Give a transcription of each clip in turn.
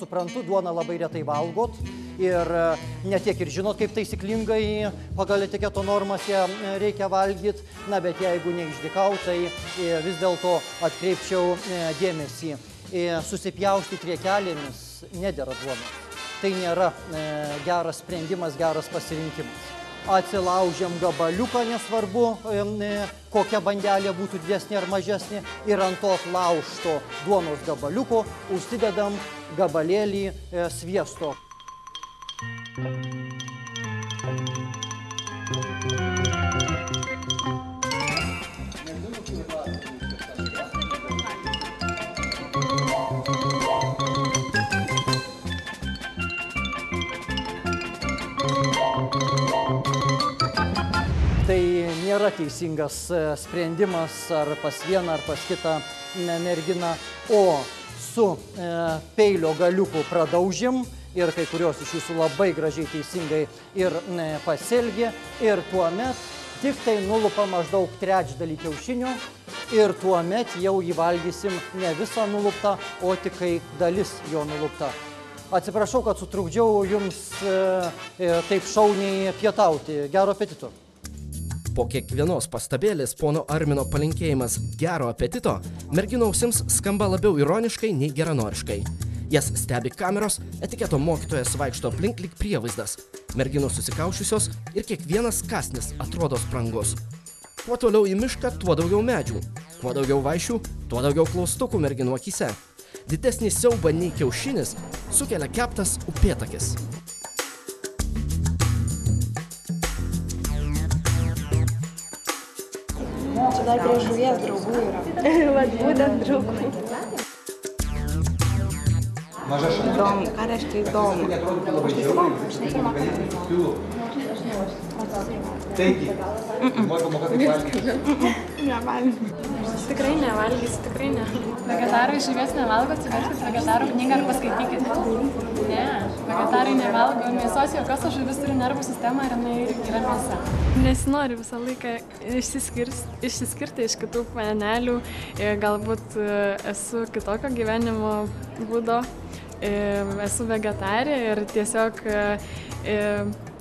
suprantu, duoną labai retai valgot ir ne tiek ir žinot, kaip taisyklingai pagal etiketo normas ją reikia valgyti. Na, bet jeigu neišdykau, tai vis dėlto atkreipčiau dėmesį. Susipjaustyti riekelėmis nedera duonos. Tai nėra geras sprendimas, geras pasirinkimas. Atsilaužiam gabaliuką, nesvarbu, kokia bandelė būtų didesnė ar mažesnė, ir ant to laužto duonos gabaliuko užsidedam gabalėlį sviesto. Tai nėra teisingas sprendimas ar pas vieną, ar pas kitą merginą, o su peilio galiuku pradaužim ir kai kurios iš jūsų labai gražiai teisingai ir pasielgė ir tuomet tik tai nulupa maždaug trečdalį kiaušinio ir tuomet jau jį valgysim ne visą nuluptą, o tik kai dalis jo nulupta. Atsiprašau, kad sutrukdžiau jums taip šauniai pietauti. Gero apetito. Po kiekvienos pastabėlės pono Armino palinkėjimas gero apetito merginų ausims skamba labiau ironiškai nei geranoriškai. Jas stebi kameros, etiketo mokytojas vaikšto aplink lyg prievaizdas. Merginos susikaušiusios ir kiekvienas kąsnis atrodo sprangus. Kuo toliau į mišką, tuo daugiau medžių. Kuo daugiau vaišių, tuo daugiau klaustukų merginų akyse. Didesnį siaubą nei kiaušinis sukelia keptas upėtakis. Čia dar prie žuvies draugų yra. Vat būtent draugų. Įdomu, ką reiškia įdomu? Tikrai nevalgysiu, tikrai ne. Vegetarai žuvies nevalgo, atsiverskit vegetarų knygą ar paskaitykit. Ne, vegetarai nevalgo mėsos, jokios žuvis turi nervų sistemą ir jinai yra mėsa. Nesinori visą laiką išsiskirti iš kitų panelių, galbūt esu kitokio gyvenimo būdo, esu vegetarė ir tiesiog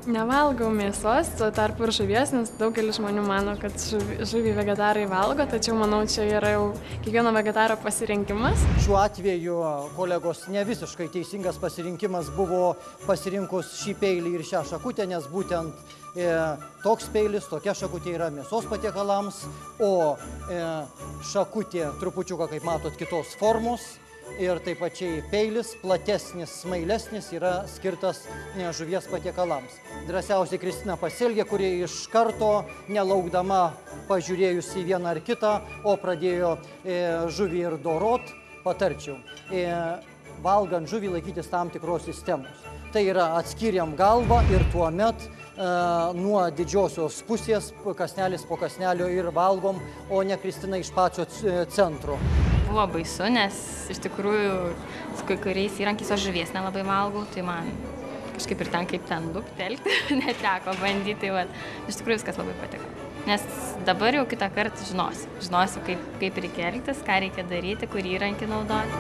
nevalgau mėsos, tuo tarpu ir žuvies, nes daugelis žmonių mano, kad žuvį vegetarai valgo, tačiau manau, čia yra jau kiekvieno vegetaro pasirinkimas. Šiuo atveju, kolegos, ne visiškai teisingas pasirinkimas buvo pasirinkus šį peilį ir šią šakutę, nes būtent toks peilis, tokia šakutė yra mėsos patiekalams, o šakutė trupučiuką, kaip matot, kitos formos. Ir taip pačiai peilis, platesnis, smailesnis, yra skirtas žuvies patiekalams. Drąsiausiai Kristina pasielgė, kuri iš karto, nelaukdama pažiūrėjusi vieną ar kitą, o pradėjo žuvį ir dorot, patarčiau. Valgant žuvį laikytis tam tikros sistemos. Tai yra atskiriam galvą ir tuomet nuo didžiosios pusės, kasnelis po kasnelio ir valgom, o ne Kristina iš pačio centro. Buvo baisu, nes iš tikrųjų su kai kuriais įrankiais aš žuvies nelabai valgau, tai man kažkaip ir ten kaip ten luptelti neteko bandyti, tai iš tikrųjų viskas labai patiko. Nes dabar jau kitą kartą žinosiu kaip reikia elgtis, ką reikia daryti, kurį įrankį naudoti.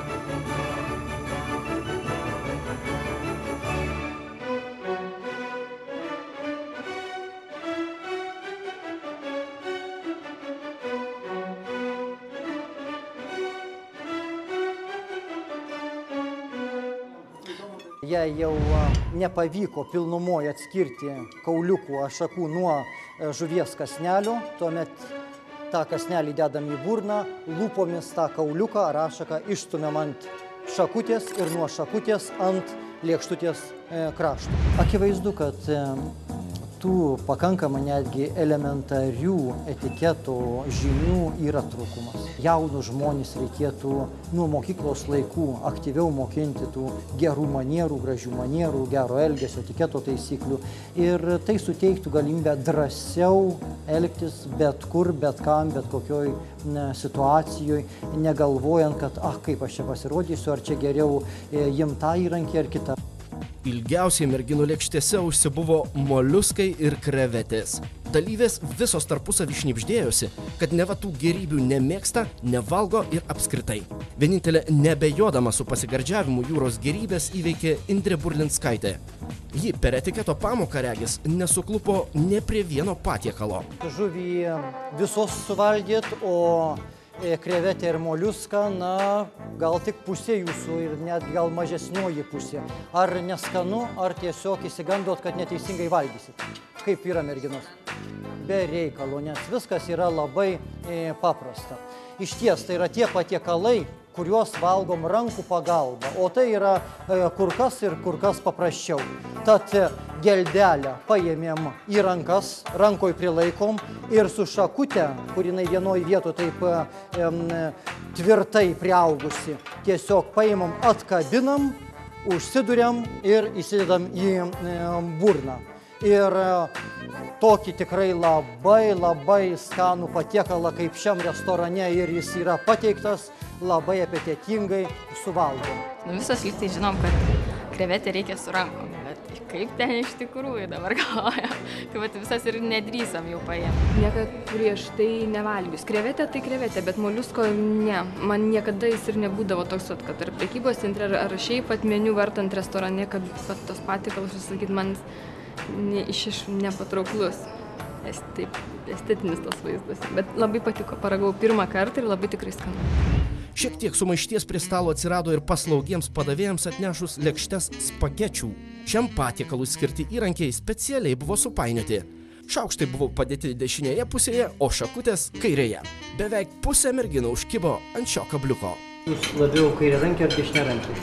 Jei jau nepavyko pilnumoje atskirti kauliukų šakų nuo žuvies kasnelio, tuomet tą kasnelį dedam į burną, lūpomis tą kauliuką ar ašaką išstumiam ant šakutės ir nuo šakutės ant lėkštutės krašto. Akivaizdu, kad tų pakankamai netgi elementarių etiketo žinių yra trūkumas. Jaunus žmonės reikėtų nuo mokyklos laikų aktyviau mokinti tų gerų manierų, gražių manierų, gero elgesio, etiketo taisyklių. Ir tai suteiktų galimybę drąsiau elgtis bet kur, bet kam, bet kokioj situacijoje, negalvojant, kad kaip aš čia pasirodysiu, ar čia geriau jiem tą įrankį ar kitą. Ilgiausiai merginų lėkštėse užsibuvo moliuskai ir krevetės. Dalyvės visos tarpusavį šnibždėjosi, kad neva tų gerybių nemėgsta, nevalgo ir apskritai. Vienintelė nebejodama su pasigardžiavimu jūros gerybės įveikė Indrė Burlinskaitė. Ji per etiketo pamoką regis nesuklupo ne prie vieno patiekalo. Žuvį visos suvalgyt, o krevetę ir moliuską, na, gal tik pusė jūsų ir net gal mažesnioji pusė. Ar neskanu, ar tiesiog įsigandot, kad neteisingai valgysit. Kaip yra, merginos? Be reikalo, nes viskas yra labai paprasta. Iš ties, tai yra tie patiekalai, kuriuos valgom rankų pagalba, o tai yra kur kas paprasčiau. Tad geldelę paėmėm į rankas, rankoj prilaikom ir su šakute, kur jinai vienoj vietoj taip tvirtai priaugusi, tiesiog paėmam, atkabinam, užsiduriam ir įsidedam į burną. Ir tokį tikrai labai skanų patiekalą kaip šiam restorane ir jis yra pateiktas labai apetėtingai suvalgom. Visos lygtai žinom, kad krevetę reikia su rankom, bet kaip ten iš tikrųjų dabar galvoja. Tai vat visas ir nedrįsam jau paėmti. Niekad prieš tai nevalgius. Krevetė tai krevetė, bet moliusko ne. Man niekada jis ir nebūdavo toks, kad ar prekybos centre, ar šiaip pat meniu vartant restorane, kad tos patiekalus, sakyt, man iš nepatrauklus. Taip, estetinis tas vaizdas. Bet labai patiko, paragavau pirmą kartą ir labai tikrai skanu. Šiek tiek sumaišties prie stalo atsirado ir paslaugiems padavėjams atnešus lėkštes spagečių. Šiam patiekalui skirti įrankiai specialiai buvo supainioti. Šaukštai buvo padėti dešinėje pusėje, o šakutės kairėje. Beveik pusė merginų užkibo ant šio kabliuko. Jūs labiau kairiarankė ar dešiniarankė?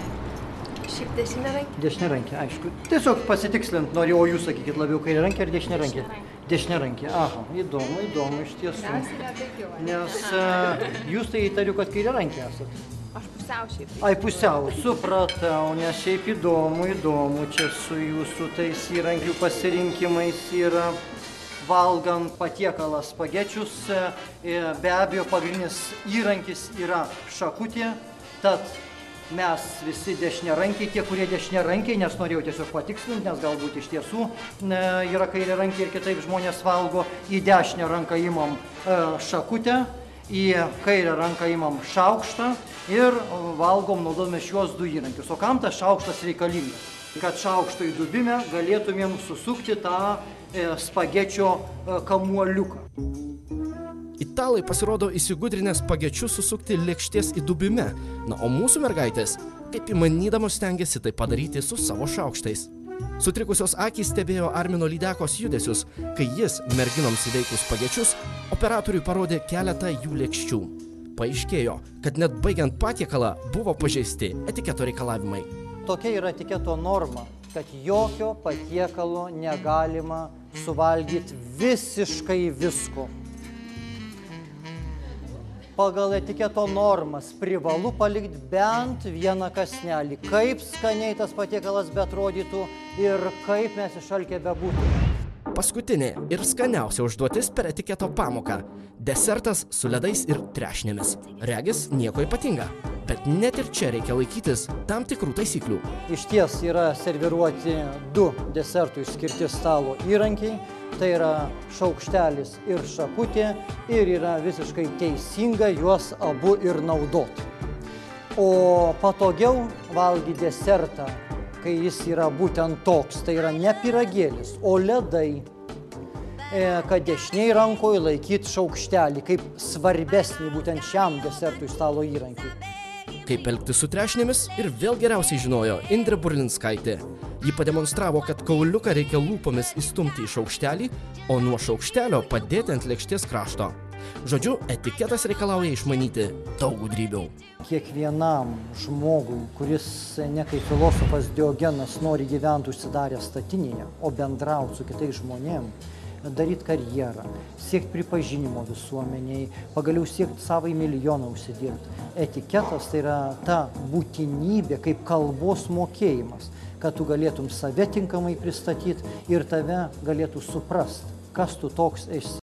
Šiaip dešiniarankė. Dešiniarankė, aišku. Tiesiog pasitikslint noriu, o jūs sakykit labiau kairiarankė ar dešiniarankė? Dešiniarankė. Aha, įdomu iš tiesų. Nes jūs tai įtariu, kad kairiarankė esat. Aš pusiau šiaip. Ai, pusiau, supratau, nes šiaip įdomu čia su jūsų tais įrankių pasirinkimais yra. Valgant patiekalą spagečius, be abejo pagrindinis įrankis yra šakutė, tad mes visi dešiniarankiai, tie, kurie dešiniarankiai, nes norėjau tiesiog patikslinti, nes galbūt iš tiesų yra kairiarankiai ir kitaip žmonės valgo, į dešinę ranką imam šakutę, į kairę ranką imam šaukštą ir valgom naudodami šiuos du įrankius. O kam tas šaukštas reikalingas? Kad šaukšto įdubime galėtumėm susukti tą spagečio kamuoliuką. Italai pasirodo įsigudrinę spagečius susukti lėkštės įdubime, na, o mūsų mergaitės, kaip įmanydamos, stengiasi tai padaryti su savo šaukštais. Sutrikusios akys stebėjo Armino Lydekos judesius, kai jis, merginoms įveikus spagečius, operatoriui parodė keletą jų lėkščių. Paaiškėjo, kad net baigiant patiekalą buvo pažeisti etiketo reikalavimai. Tokia yra etiketo norma, kad jokio patiekalo negalima suvalgyti visiškai visko. Pagal etiketo normas privalu palikti bent vieną kąsnelį, kaip skaniai tas patiekalas beatrodytų ir kaip mes išalkę bebūtume. Paskutinė ir skaniausia užduotis per etiketo pamoką – desertas su ledais ir trešnėmis. Regis nieko ypatinga, bet net ir čia reikia laikytis tam tikrų taisyklių. Iš ties yra serviruoti du desertui skirti stalo įrankiai. Tai yra šaukštelis ir šakutė ir yra visiškai teisinga juos abu ir naudoti. O patogiau valgyti desertą, kai jis yra būtent toks, tai yra ne pyragėlis, o ledai, kad dešiniai rankoje laikyti šaukštelį kaip svarbesnį būtent šiam desertui stalo įrankiui. Kaip elgtis su trešnėmis ir vėl geriausiai žinojo Indrė Burlinskaitė. Ji pademonstravo, kad kauliuką reikia lūpomis įstumti į šaukštelį, o nuo šaukštelio padėti ant lėkštės krašto. Žodžiu, etiketas reikalauja išmanyti daug gudrybių. Kiekvienam žmogui, kuris ne kaip filosofas Diogenas nori gyventi užsidaręs statinėje, o bendrauti su kitais žmonėmis, daryti karjerą, siekti pripažinimo visuomeniai, pagaliau siekti savai milijoną užsidirbti. Etiketas tai yra ta būtinybė kaip kalbos mokėjimas, kad tu galėtum save tinkamai pristatyti ir tave galėtų suprasti, kas tu toks esi.